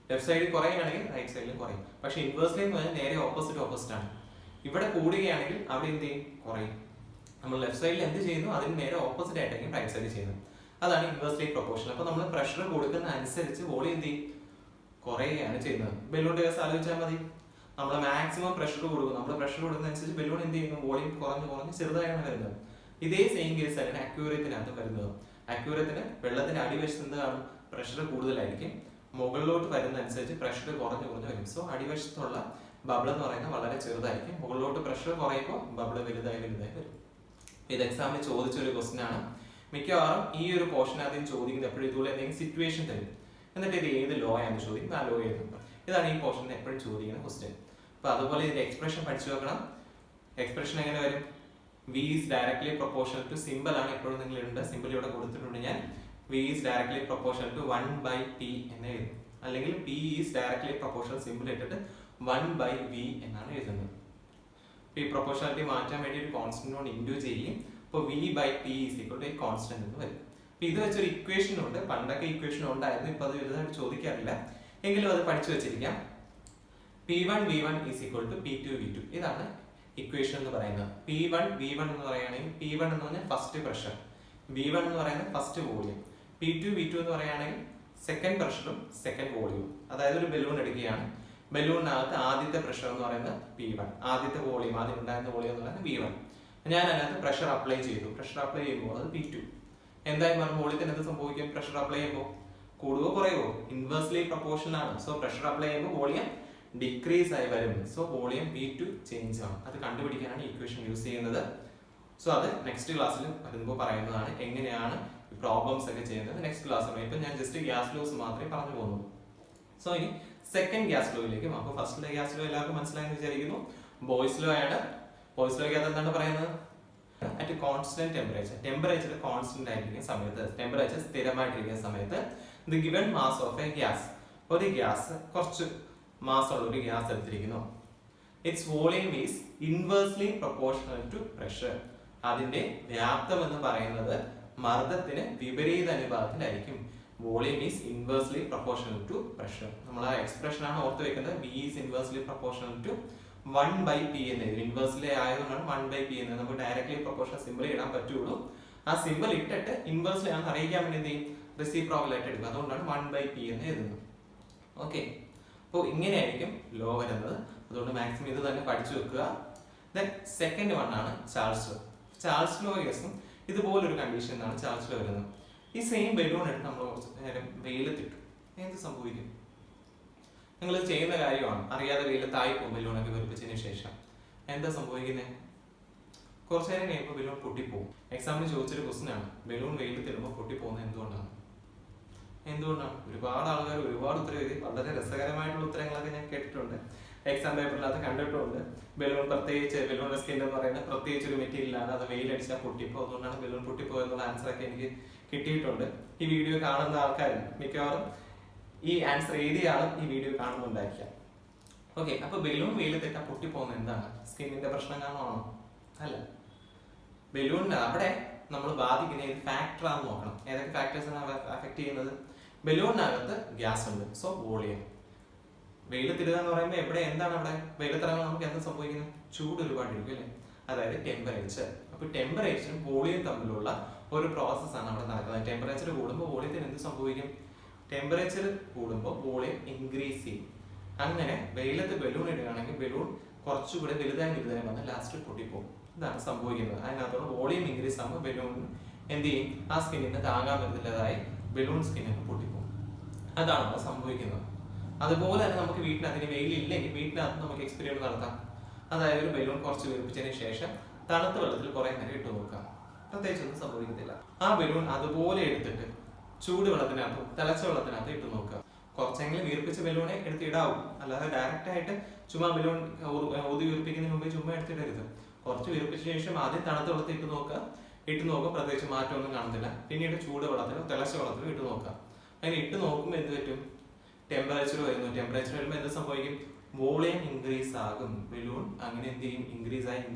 ലെഫ്റ്റ് സൈഡിൽ കുറയുകയാണെങ്കിൽ റൈറ്റ് സൈഡിലും കുറയും. പക്ഷെ ഇൻവേഴ്സ്ലി എന്ന് പറഞ്ഞാൽ നേരെ ഓപ്പോസിറ്റ് ആണ്. ഇവിടെ കൂടുകയാണെങ്കിൽ അവിടെ എന്ത് ചെയ്യും? കുറയും. നമ്മൾ ലെഫ്റ്റ് സൈഡിൽ എന്ത് ചെയ്യുന്നു അതിന് നേരെ ഓപ്പോസിറ്റ് ആയിട്ടായിരിക്കും റൈറ്റ് സൈഡിൽ ചെയ്യുന്നത്. അതാണ് ഇൻവേഴ്സ്ലി പ്രൊപ്പോർഷണൽ. അപ്പൊ നമ്മൾ പ്രഷർ കൊടുക്കുന്ന അനുസരിച്ച് വോളിയം എന്ത് ചെയ്യും? കുറയുകയാണ് ചെയ്യുന്നത്. ബലൂണിന്റെ കേസ് ആലോചിച്ചാൽ മതി. നമ്മൾ മാക്സിമം പ്രഷർ കൊടുക്കും. നമ്മൾ പ്രഷർ കൊടുക്കുന്നതനുസരിച്ച് ബലൂൺ എന്ത് ചെയ്യുന്നു? വോളിയം കുറഞ്ഞ് ചെറുതായാണ് വരുന്നത്. ഇതേ സെയിം കേസ് ആണ് അക്യൂറേറ്റിനകത്ത് വരുന്നത്. അക്യൂറേറ്റിന് വെള്ളത്തിന്റെ അടിവശത്ത് എന്ത് കാണും? പ്രഷർ കൂടുതലായിരിക്കും. മുകളിലോട്ട് വരുന്നതനുസരിച്ച് പ്രഷർ കുറഞ്ഞു വരും. സോ അടിവശത്തുള്ള ബബിൾ എന്ന് പറയുന്നത് വളരെ ചെറുതായിരിക്കും. മുകളിലോട്ട് പ്രഷർ കുറയുമ്പോൾ ബബിൾ വലുതായി വരും. ഇത് എക്സാമിന് ചോദിച്ചൊരു ക്വസ്റ്റ്യൻ ആണ്. മിക്കവാറും ഈ ഒരു പോർഷൻ ആദ്യം ചോദിക്കുന്നത് എപ്പോഴും ഇതുപോലെ എന്തെങ്കിലും സിറ്റുവേഷൻ തരും. എന്നിട്ട് ഇത് ഏത് ലോ ആണെന്ന് ചോദിക്കും. ആ ലോ എഴുതും. ഇതാണ് ഈ പോർഷനിൽ എപ്പോഴും ചോദിക്കുന്ന ക്വസ്റ്റ്യൻ. അപ്പൊ അതുപോലെ ഇതിന്റെ എക്സ്പ്രഷൻ പഠിച്ചു വെക്കണം. എക്സ്പ്രഷൻ എങ്ങനെ വരും? V is directly proportional to simple ആണ് എപ്പോഴും നിങ്ങൾ ഇടേണ്ട. സിമ്പിൾ ഇവിടെ കൊടുത്തിട്ടുണ്ട് ഞാൻ. V is directly proportional to 1/P എന്ന് എഴുതും. അല്ലെങ്കിൽ P is directly proportional simple ഇട്ടിട്ട് 1/V എന്നാണ് എഴുതുന്നത്. ഈ പ്രൊപ്പോർഷണാലിറ്റി മാറ്റാൻ വേണ്ടി ഒരു കോൺസ്റ്റന്റ് കൊണ്ട് ഇൻഡ്യൂ ചെയ്യും. അപ്പോൾ V/P is equal to a constant എന്ന് വരും. ഇത് വെച്ചൊരു ഇക്വേഷൻ ഉണ്ട്. പണ്ടൊക്കെ ഇക്വേഷൻ ഉണ്ടായിരുന്നു. ഇപ്പൊ അത് വലുതായിട്ട് ചോദിക്കാറില്ല. എങ്കിലും അത് പഠിച്ചു വെച്ചിരിക്കാം. P1 V1 is equal to P2 V2. ഇതാണ് ഇക്വേഷൻ എന്ന് പറയുന്നത്. P1 V1 എന്ന് പറയുകയാണെങ്കിൽ P1 എന്ന് പറഞ്ഞാൽ ഫസ്റ്റ് പ്രഷർ, V1 എന്ന് പറയുന്നത് ഫസ്റ്റ് വോളിയം, P2 V2 എന്ന് പറയുകയാണെങ്കിൽ സെക്കൻഡ് പ്രഷറും സെക്കൻഡ് വോളിയവും. അതായത് ഒരു ബലൂൺ എടുക്കുകയാണ്. ബലൂണിനകത്ത് ആദ്യത്തെ പ്രഷർ എന്ന് പറയുന്നത് P1, ആദ്യത്തെ വോളിയം, ആദ്യം ഉണ്ടായിരുന്ന വോളിയം എന്ന് പറയുന്നത് V1. ഞാൻ അതിനകത്ത് പ്രഷർ അപ്ലൈ ചെയ്തു. പ്രഷർ അപ്ലൈ ചെയ്യുമ്പോൾ അത് P2. എന്തായാലും പറഞ്ഞു വോളിയത്തിന് എന്ത് സംഭവിക്കും? പ്രഷർ അപ്ലൈ ചെയ്യുമ്പോൾ കൂടുവോ കുറയുവോ? ഇൻവേഴ്സ്ലി പ്രൊപ്പോർഷണൽ ആണ്. സോ പ്രഷർ അപ്ലൈ ചെയ്യുമ്പോൾ വോളിയം ഡിക്രീസ് ആയി വരും. സോ വോളിയം V2 ചേഞ്ച് ആണ്. അത് കണ്ടുപിടിക്കാനാണ് ഇക്വേഷൻ യൂസ് ചെയ്യുന്നത്. സോ അത് നെക്സ്റ്റ് ക്ലാസ്സിൽ വരുമ്പോൾ പറയുന്നതാണ്. എങ്ങനെയാണ് പ്രോബ്ലംസ് ഒക്കെ ചെയ്യുന്നത് നെക്സ്റ്റ് ക്ലാസ്സിൽ. ഇപ്പൊ ഞാൻ ജസ്റ്റ് ഗ്യാസ് ലോസ് മാത്രമേ പറഞ്ഞു പോകുന്നു. സോ ഇനി സെക്കൻഡ് ഗ്യാസ് ലോയിലേക്ക്. അപ്പൊ ഫസ്റ്റിലെ ഗ്യാസ് ലോ എല്ലാവർക്കും മനസ്സിലായെന്ന് വിചാരിക്കുന്നു. ബോയ്സ് ലോ ആണ്. ബോയ്സ് ലോയ്ക്ക് അത് എന്താണ് പറയുന്നത്? അറ്റ് കോൺസ്റ്റന്റ് ടെമ്പറേച്ചർ കോൺസ്റ്റന്റ് ആയിരിക്കുന്ന സമയത്ത്, ടെമ്പറേച്ചർ സ്ഥിരമായിട്ടിരിക്കുന്ന സമയത്ത് the given mass of a gas, ഒരു ഗ്യാസ് കുറച്ച് മാസ് ഉള്ള ഒരു ഗ്യാസ് എടുത്തിരിക്കുന്നു. Its volume is inversely proportional to pressure. അതിന്റെ വ്യാപ്തം എന്ന് പറയുന്നത് മർദ്ദത്തിന് വിപരീത അനുപാതത്തിലായിരിക്കും. Volume is inversely proportional to pressure. നമ്മൾ ആ എക്സ്പ്രഷൻ ആണ് ഓർത്ത് വെക്കുന്നത്. V is inversely proportional to 1/P എന്ന് എഴുതി. ഇൻവേഴ്സ്ലി ആയതുകൊണ്ടാണ് 1/P എന്ന്. നമുക്ക് ഡയറക്ട്ലി പ്രൊപ്പോർഷണൽ സിമ്പിൾ ഇടാൻ പറ്റുള്ളൂ. ആ സിമ്പിൾ ഇട്ടിട്ട് ഇൻവേഴ്സ്ലി ആണെന്ന് അറിയിക്കാൻ വേണ്ടി എന്ത് ചെയ്യും? റെസിപ്രോക്കൽ ആയിട്ട് എടുക്കും. അതുകൊണ്ടാണ് 1/P എന്ന് എഴുതുന്നത്. ഓക്കെ, അപ്പോൾ ഇങ്ങനെയായിരിക്കും ലോ വരുന്നത്. അതുകൊണ്ട് മാക്സിമം ഇത് തന്നെ പഠിച്ചു വെക്കുക. ദെൻ സെക്കൻഡ് വൺ ആണ് ചാൾസ് ലോ. ചാൾസ് ലോ കേസും ഇതുപോലൊരു കണ്ടീഷനാണ് ചാൾസ് ലോ വരുന്നത്. ഈ സെയിം ബലൂൺ എടുത്ത് നമ്മൾ കുറച്ച് നേരം വെയിലത്തിട്ടു. എന്ത് സംഭവിക്കും? നിങ്ങൾ ചെയ്യുന്ന കാര്യമാണ്. അറിയാതെ വെയിലത്തായി പോകും ബലൂണൊക്കെ വെറുപ്പിച്ചതിന് ശേഷം. എന്താ സംഭവിക്കുന്നത്? കുറച്ചു നേരം കഴിയുമ്പോൾ ബലൂൺ പൊട്ടിപ്പോകും. എക്സാമിന് ചോദിച്ചൊരു ക്വസ്റ്റ്യൻ ആണ്. ബലൂൺ വെയിലത്തിടുമ്പോൾ പൊട്ടിപ്പോകുന്നത് എന്തുകൊണ്ടാണ്? ഒരുപാട് ആൾക്കാർ ഒരുപാട് ഉത്തരം എഴുതി. വളരെ രസകരമായിട്ടുള്ള ഉത്തരങ്ങളൊക്കെ ഞാൻ കേട്ടിട്ടുണ്ട്. എക്സാം പേപ്പറിനകത്ത് കണ്ടിട്ടുണ്ട്. ബലൂൺ പ്രത്യേകിച്ച് ബലൂണിന്റെ സ്കിൻ എന്ന് പറയുന്നത് പ്രത്യേകിച്ച് ഒരു മെറ്റീരിയലാണ്. അത് വെയിലടിച്ചാൽ പൊട്ടിപ്പോ, അതുകൊണ്ടാണ് ബലൂൺ പൊട്ടിപ്പോ എന്നുള്ള ആൻസർ ഒക്കെ എനിക്ക് കിട്ടിയിട്ടുണ്ട്. ഈ വീഡിയോ കാണുന്ന ആൾക്കാർ മിക്കവാറും ഈ ആൻസർ എഴുതിയ ആളും ഈ വീഡിയോ കാണുന്നുണ്ടായിരിക്കാം. ഓക്കെ, അപ്പൊ ബലൂൺ വെയിലത്തിട്ടാൽ പൊട്ടിപ്പോകുന്നത് എന്താണ്? സ്കിന്നിന്റെ പ്രശ്നം കാണുവാണോ? അല്ല. ബലൂണിന് അവിടെ നമ്മൾ ബാധിക്കുന്ന ഏത് ഫാക്ടറാന്ന് നോക്കണം. ഏതൊക്കെ ഫാക്ടേഴ്സാണ് അഫക്ട് ചെയ്യുന്നത്? ബലൂണിനകത്ത് ഗ്യാസ് ഉണ്ട്, സോ വോളിയം. വെയിലത്തിടുക എന്ന് പറയുമ്പോൾ എവിടെ എന്താണ് അവിടെ വെയിലത്തിറങ്ങുമ്പോൾ നമുക്ക് എന്താ സംഭവിക്കുന്നത്? ചൂട് ഒരുപാട് ഇരിക്കും അല്ലേ, അതായത് ടെമ്പറേച്ചർ. അപ്പൊ ടെമ്പറേച്ചറും വോളിയം തമ്മിലുള്ള ഒരു പ്രോസസ്സാണ് അവിടെ നടക്കുന്നത്. ടെമ്പറേച്ചർ കൂടുമ്പോൾ വോളിയത്തിന് എന്ത് സംഭവിക്കും? ടെമ്പറേച്ചർ കൂടുമ്പോൾ വോളിയം ഇൻക്രീസ് ചെയ്യും. അങ്ങനെ വെയിലത്ത് ബലൂൺ ഇടുകയാണെങ്കിൽ ബലൂൺ കുറച്ചുകൂടെ വലുതായി വന്ന് ലാസ്റ്റ് പൊട്ടിപ്പോകും. ഇതാണ് സംഭവിക്കുന്നത്. അതിനകത്തോട് വോളിയം ഇൻക്രീസ് ആകുമ്പോൾ ബലൂണിന് എന്ത് ചെയ്യും? ആ സ്കിന്നിന് താങ്ങാൻ പറ്റുന്നതായി ബലൂൺ സ്കിന്നിന് പൊട്ടിപ്പോകും. അതാണ് അവിടെ സംഭവിക്കുന്നത്. അതുപോലെ തന്നെ നമുക്ക് വീട്ടിനകത്ത് വെയിലില്ലെങ്കിൽ വീട്ടിനകത്ത് നമുക്ക് എക്സ്പെരിമെന്റ് നടത്താം. അതായത് ഒരു ബലൂൺ കുറച്ച് വീർപ്പിച്ചതിന് ശേഷം തണുത്ത വെള്ളത്തിൽ കുറെ നേരം ഇട്ട് നോക്കാം, പ്രത്യേകിച്ചൊന്നും സംഭവിക്കത്തില്ല. ആ ബലൂൺ അതുപോലെ എടുത്തിട്ട് ചൂട് വെള്ളത്തിനകത്തും തിളച്ച വെള്ളത്തിനകത്ത് ഇട്ട് നോക്കുക. കുറച്ചെങ്കിലും വീർപ്പിച്ച ബലൂണെ എടുത്ത് ഇടാവും, അല്ലാതെ ഡയറക്റ്റ് ആയിട്ട് ചുമ്മാ ബലൂൺ ഊതി വീർപ്പിക്കുന്നതിന് മുമ്പ് ചുമ്മാ എടുത്തിടരുത്. കുറച്ച് വീർപ്പിച്ച ശേഷം ആദ്യം തണുത്ത വെള്ളത്തിൽ ഇട്ട് നോക്കുക, പ്രത്യേകിച്ച് മാറ്റമൊന്നും കാണത്തില്ല. പിന്നീട് ചൂട് വെള്ളത്തിലോ തിളച്ച വെള്ളത്തിലോ ഇട്ട് നോക്കാം. അങ്ങനെ ഇട്ട് നോക്കുമ്പോൾ എന്ത് പറ്റും? ടെമ്പറേച്ചർ വരുന്നു. ടെമ്പറേച്ചർ വരുമ്പോൾ എന്ത് സംഭവിക്കും? വോളിയം ഇൻക്രീസ് ആകും. ബലൂൺ അങ്ങനെ എന്ത് ചെയ്യും? ഇൻക്രീസ്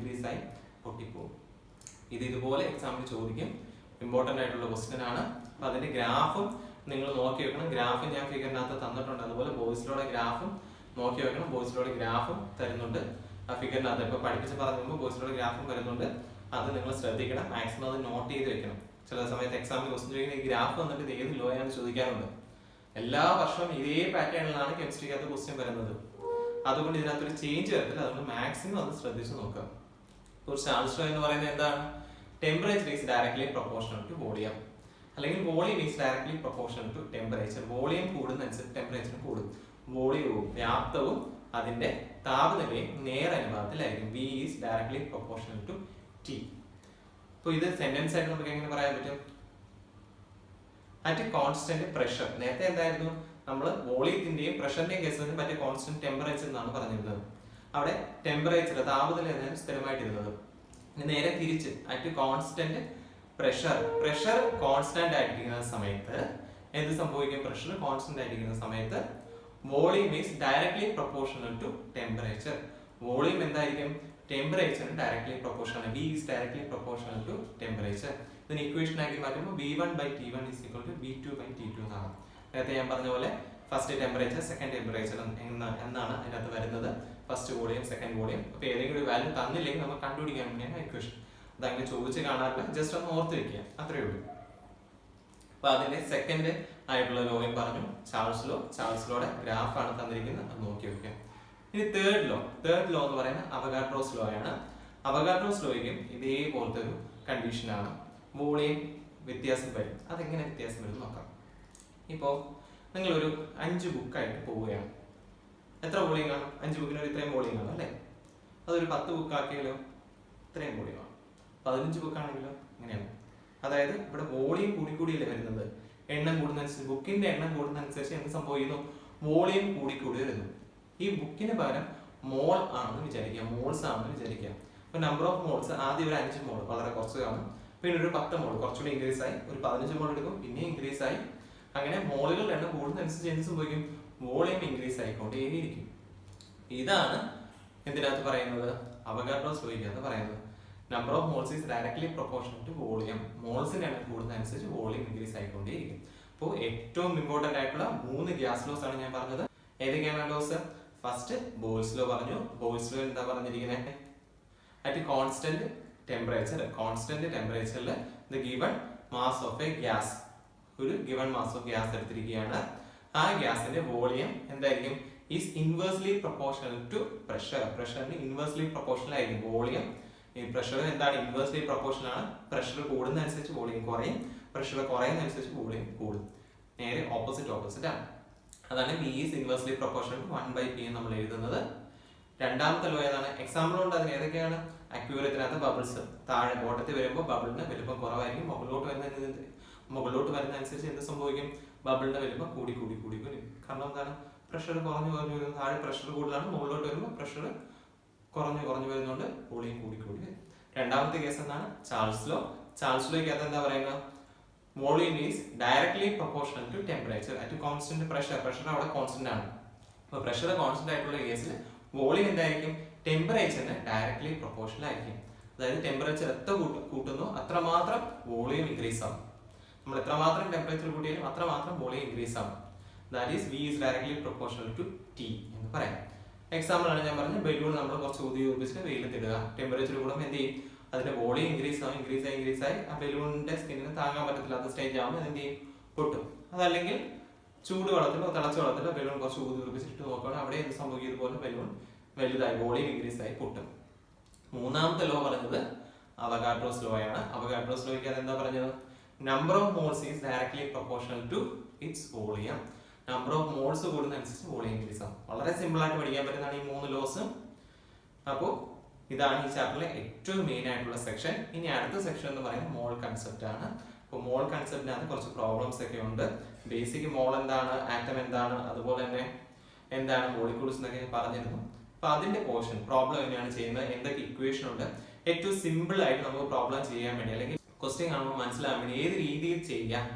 ആയി പൊട്ടിപ്പോകും. ഇതുപോലെ എക്സാമിൽ ചോദിക്കും. ഇമ്പോർട്ടന്റ് ആയിട്ടുള്ള ക്വസ്റ്റ്യൻ ആണ്. അപ്പൊ അതിന്റെ ഗ്രാഫും നിങ്ങൾ നോക്കി വെക്കണം. ഗ്രാഫ് ഞാൻ ഫിഗറിനകത്ത് തന്നിട്ടുണ്ട്. അതുപോലെ ബോയ്സിലൂടെ ഗ്രാഫും നോക്കി വെക്കണം. ബോയ്സിലൂടെ ഗ്രാഫും തരുന്നുണ്ട് ആ ഫിഗറിനകത്ത്. ഇപ്പൊ പഠിപ്പിച്ച് പറഞ്ഞു ബോയ്സിലൂടെ ഗ്രാഫും വരുന്നുണ്ട്. അത് നിങ്ങൾ ശ്രദ്ധിക്കണം. മാക്സിമം അത് നോട്ട് ചെയ്ത് വെക്കണം. ചില സമയത്ത് എക്സാമിൽ ക്വസ്റ്റ്യൻ ചോദിക്കുന്ന ഈ ഗ്രാഫ് വന്നിട്ട് ഇത് ഏത് ലോ ആണെന്ന് ചോദിക്കാറുണ്ട്. എല്ലാ വർഷവും ഇതേ പാറ്റേണിലാണ് കെമിസ്ട്രിക്കകത്ത് ക്വസ്റ്റ്യൻ വരുന്നത്. അതുകൊണ്ട് ഇതിനകത്തൊരു ചേഞ്ച് വരത്തില്ല. അതുകൊണ്ട് മാക്സിമം അത് ശ്രദ്ധിച്ച് നോക്കുക. ഒരു ചാൾസ് ലോ എന്ന് പറയുന്നത് എന്താണ്? Temperature is directly proportional to volume, അല്ലെങ്കിൽ volume is directly proportional to temperature. Volume കൂടുന്നതനുസരിച്ച് ടെമ്പറേച്ചർ കൂടും. വോളിയവും വ്യാപ്തവും അതിന്റെ താപനിലയും നേരനുപാതത്തിലായിരിക്കും. V is directly proportional to T. അപ്പൊ ഇത് സെന്റൻസ് ആയിട്ട് നമുക്ക് എങ്ങനെ പറയാൻ പറ്റും? At constant pressure. നേരത്തെ എന്തായിരുന്നു? നമ്മൾ വോളിയത്തിന്റെയും പ്രഷറിന്റെയും കേസിന് പറ്റിയ കോൺസ്റ്റന്റ് ടെമ്പറേച്ചർ എന്നാണ് പറഞ്ഞിരുന്നത്. അവിടെ ടെമ്പറേച്ചർ താപനില എന്നാണ് സ്ഥിരമായിട്ടിരുന്നത്. നേരെ തിരിച്ച് അറ്റ് കോൺസ്റ്റന്റ് പ്രഷർ കോൺസ്റ്റന്റ് ആയിരിക്കുന്ന സമയത്ത് എന്ത് സംഭവിക്കും? പ്രഷർ കോൺസ്റ്റന്റ് ആയിരിക്കുന്ന സമയത്ത് volume is directly proportional to temperature. Volume എന്തായിരിക്കും? ടെമ്പറേച്ചറിന് directly proportional. V is directly proportional to temperature. ഇതിന് ഇക്വേഷൻ ആക്കി മാറ്റുമ്പോൾ V1/T1 is equal to V2/T2 എന്നാണ്. നേരത്തെ ഞാൻ പറഞ്ഞ പോലെ ഫസ്റ്റ് ടെമ്പറേച്ചർ സെക്കൻഡ് ടെമ്പറേച്ചർ എന്നാണ് അതിനകത്ത് വരുന്നത്. First volume second volume. അപ്പൊ ഏതെങ്കിലും ഒരു വാല്യൂ തന്നില്ലെങ്കിൽ നമുക്ക് കണ്ടുപിടിക്കാൻ വേണ്ടിയാണ് ഇക്വേഷൻ. അതങ്ങനെ ചോദിച്ച് കാണാറില്ല, ജസ്റ്റ് ഒന്ന് ഓർത്ത് വെക്കുക, അത്രേ ഉള്ളൂ. അപ്പൊ അതിന്റെ സെക്കൻഡ് ആയിട്ടുള്ള ലോയും പറഞ്ഞു, ചാൾസ് ലോ. ചാൾസ് ലോയുടെ ഗ്രാഫാണ് തന്നിരിക്കുന്നത്, അത് നോക്കി വെക്കുക. ഇനി തേർഡ് ലോ എന്ന് പറയുന്നത് അവഗാഡ്രോസ് ലോ ആണ്. അവഗാഡ്രോസ് ലോയ്ക്കും ഇതേപോലത്തെ ഒരു കണ്ടീഷനാണ്. വോളിയം വ്യത്യാസം വരും. അതെങ്ങനെ വ്യത്യാസം വരും നോക്കാം. ഇപ്പോൾ നിങ്ങളൊരു 5 ബുക്കായിട്ട് പോവുകയാണ്. എത്ര വോളിയം കാണും? 5 ബുക്കിന് ഇത്രയും വോളിയം കാണും അല്ലേ? അതൊരു 10 ബുക്കാക്കിയാലോ ഇത്രയും വോളിയം കാണും. 15 ബുക്കാണെങ്കിലോ ഇങ്ങനെയാണ്. അതായത് ഇവിടെ വോളിയം കൂടിക്കൂടിയല്ലേ വരുന്നത്. എണ്ണം കൂടുന്നതനുസരിച്ച്, ബുക്കിന്റെ എണ്ണം കൂടുന്നതനുസരിച്ച് എന്ത് സംഭവിക്കുന്നു? വോളിയം കൂടിക്കൂടി വരുന്നു. ഈ ബുക്കിന് പകരം മോൾ ആണെന്ന് വിചാരിക്കുക, മോൾസ് ആണെന്ന് വിചാരിക്കുക. അപ്പൊ നമ്പർ ഓഫ് മോൾസ് ആദ്യം ഒരു 5 മോൾ വളരെ കുറച്ച് കാണും, പിന്നെ ഒരു 10 മോൾ കുറച്ചുകൂടി ഇൻക്രീസ് ആയി, ഒരു 15 മോൾ എടുക്കും, പിന്നെ ഇൻക്രീസ് ആയി. അങ്ങനെ മോളുകളുടെ എണ്ണം കൂടുന്നതനുസരിച്ച് എന്ത് സംഭവിക്കും? വോളിയം ഇൻക്രീസ് ആയിക്കൊണ്ടേയിരിക്കും. ഇതാണ് എന്തിനകത്ത് പറയുന്നത്? അവഗാഡ്രോസ് ലോയ്ക്കകത്ത് പറയുന്നത്. Number of moles is directly proportional to volume. മോൾസിന്റെ എണ്ണം കൂടുന്നതനുസരിച്ച് വോളിയം ഇൻക്രീസ് ആയിക്കൊണ്ടേയിരിക്കും. അപ്പോൾ ഏറ്റവും ഇമ്പോർട്ടന്റ് ആയിട്ടുള്ള 3 ഗ്യാസ് ലോസ് ആണ് ഞാൻ പറഞ്ഞത്. ഏതൊക്കെയാണ് ലോസ്? ഫസ്റ്റ് ബോയ്സ് ലോ പറഞ്ഞു. ബോയ്സ് ലോ എന്താ പറഞ്ഞിരിക്കുന്നത്? അറ്റ് കോൺസ്റ്റന്റ് ടെമ്പറേച്ചറിൽ the given mass of a gas, ഒരു ഗിവൺ മാസ് ഓഫ് ഗ്യാസ് എടുത്തിരിക്കുകയാണ്. ആ ഗ്യാസിന്റെ വോളിയം എന്തായിരിക്കും? Is inversely proportional to pressure. പ്രഷറിന് ഇൻവേഴ്സ്ലി പ്രൊപ്പോർഷണൽ ആയിരിക്കും വോളിയം. ഈ പ്രഷർ എന്താണ്? ഇൻവേഴ്സ്ലി പ്രൊപ്പോർഷണൽ ആണ്. പ്രഷർ കൂടുന്നതനുസരിച്ച് വോളിയം കുറയും, പ്രഷർ കുറയുന്നതനുസരിച്ച് വോളിയം കൂടും. നേരെ ഓപ്പോസിറ്റ് ആണ്. അതാണ് V is inversely proportional to 1/P നമ്മൾ എഴുതുന്നത്. രണ്ടാമത്തെ ലോ ഏതാണ്? എക്സാമ്പിൾ ഉണ്ട്. അതിന് ഏതൊക്കെയാണ്? അക്യൂറത്തിനകത്ത് ബബിൾസ് താഴെ ബോട്ടത്തിൽ വരുമ്പോൾ ബബിളിന് വലുപ്പം കുറവായിരിക്കും. മുകളിലോട്ട് വരുന്നതനുസരിച്ച് എന്ത് സംഭവിക്കും? ബബിളിന്റെ വലുപ്പം കൂടി വരും. കാരണം എന്താണ്? പ്രഷർ കുറഞ്ഞു വരുന്നു. താഴെ പ്രഷർ കൂടുതലാണ്, മുകളിലോട്ട് വരുമ്പോൾ പ്രഷർ കുറഞ്ഞു വരുന്നുണ്ട്, വോളിയം കൂടി വരും. രണ്ടാമത്തെ കേസ് എന്താണ്? Charles law. ചാൾസ് ലോയ്ക്കകത്ത് എന്താ പറയുന്നത്? Volume is directly proportional to temperature at constant pressure. Pressure അവിടെ കോൺസ്റ്റന്റ് ആണ്. അപ്പൊ പ്രഷർ കോൺസ്റ്റന്റ് ആയിട്ടുള്ള കേസിൽ വോളിയം എന്തായിരിക്കും? ടെമ്പറേച്ചറിന് ഡയറക്ട്ലി പ്രൊപ്പോർഷണൽ ആയിരിക്കും. അതായത് ടെമ്പറേച്ചർ എത്ര കൂട്ടുന്നു അത്രമാത്രം വോളിയം ഇൻക്രീസ് ആവും. നമ്മൾ എത്രമാത്രം ടെമ്പറേച്ചർ കൂട്ടിയാലും അത്രമാത്രം വോളിയം ഇൻക്രീസ് ആവും. That is V is directly proportional to T എന്ന് പറയാം. എക്സാമ്പിൾ ആണ് ഞാൻ പറഞ്ഞത്, ബലൂൺ നമ്മൾ കുറച്ച് ഊതി ഊർപ്പിച്ചിട്ട് വെയിലത്തിടുക, ടെമ്പറേച്ചർ കൂടുമ്പോൾ എന്ത് ചെയ്യും, അതിന്റെ വോളിയം ഇൻക്രീസ് ആയി ആ ബലൂണിന്റെ സ്കിന്നിന് താങ്ങാൻ പറ്റത്തില്ലാത്ത സ്റ്റേജ് ആകുമ്പോൾ എന്ത് ചെയ്യും, പൊട്ടും. അതല്ലെങ്കിൽ ചൂട് വെള്ളത്തിലോ തിളച്ച വെള്ളത്തിലോ ബലൂൺ കുറച്ച് ഊതി ഊർപ്പിച്ചിട്ട് നോക്കുകയാണെങ്കിൽ അവിടെ എന്ത് സംഭവിക്കും, ഇതുപോലെ ബലൂൺ വലുതായി വോളിയം ഇൻക്രീസ് ആയി പൊട്ടും. മൂന്നാമത്തെ ലോ പറഞ്ഞത് അവഗാഡ്രോസ് ലോ ആണ്. അവഗാഡ്രോസ് ലോയ്ക്ക് അത് എന്താ പറഞ്ഞത്, number of moles is directly proportional to its volume. Number of moles കൂടുന്നതനുസരിച്ച് വോളിയം ഇൻക്രീസ് ആവും. വളരെ സിമ്പിൾ ആയിട്ട് പഠിക്കാൻ പറ്റുന്നതാണ് ഈ 3 ലോസ്. അപ്പോൾ ഇതാണ് ഈ ചാപ്റ്ററിലെ ഏറ്റവും മെയിൻ ആയിട്ടുള്ള സെക്ഷൻ. ഇനി അടുത്ത സെക്ഷൻ എന്ന് പറയുന്നത് മോൾ കൺസെപ്റ്റ് ആണ്. അപ്പോൾ മോൾ കൺസെപ്റ്റിനകത്ത് കുറച്ച് പ്രോബ്ലംസ് ഒക്കെ ഉണ്ട്. ബേസിക് മോൾ എന്താണ്, ആറ്റം എന്താണ്, അതുപോലെ തന്നെ എന്താണ് മോളിക്യൂൾസ് എന്നൊക്കെ പറഞ്ഞിരുന്നു. അപ്പൊ അതിന്റെ പോർഷൻ പ്രോബ്ലം എങ്ങനെയാണ് ചെയ്യുന്നത്, എന്തൊക്കെ ഇക്വേഷൻ ഉണ്ട്, ഏറ്റവും സിമ്പിൾ ആയിട്ട് നമുക്ക് പ്രോബ്ലം ചെയ്യാൻ വേണ്ടി അല്ലെങ്കിൽ ക്വസ്റ്റ്യൻ കാണുമ്പോൾ മനസ്സിലാകാൻ വേണ്ടി ഏത് രീതിയിൽ ചെയ്യാം,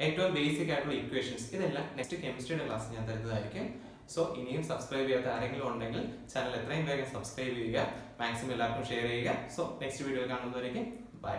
ഏറ്റവും ബേസിക് ആയിട്ടുള്ള ഇക്വേഷൻസ്, ഇതെല്ലാം നെക്സ്റ്റ് കെമിസ്ട്രിയുടെ ക്ലാസ് ഞാൻ തരുന്നതായിരിക്കും. സോ ഇനിയും സബ്സ്ക്രൈബ് ചെയ്യാത്ത ആരെങ്കിലും ഉണ്ടെങ്കിൽ ചാനൽ എത്രയും വേഗം സബ്സ്ക്രൈബ് ചെയ്യുക, മാക്സിമം എല്ലാവർക്കും ഷെയർ ചെയ്യുക. സോ നെക്സ്റ്റ് വീഡിയോ കാണുന്നവരേക്കും ബൈ.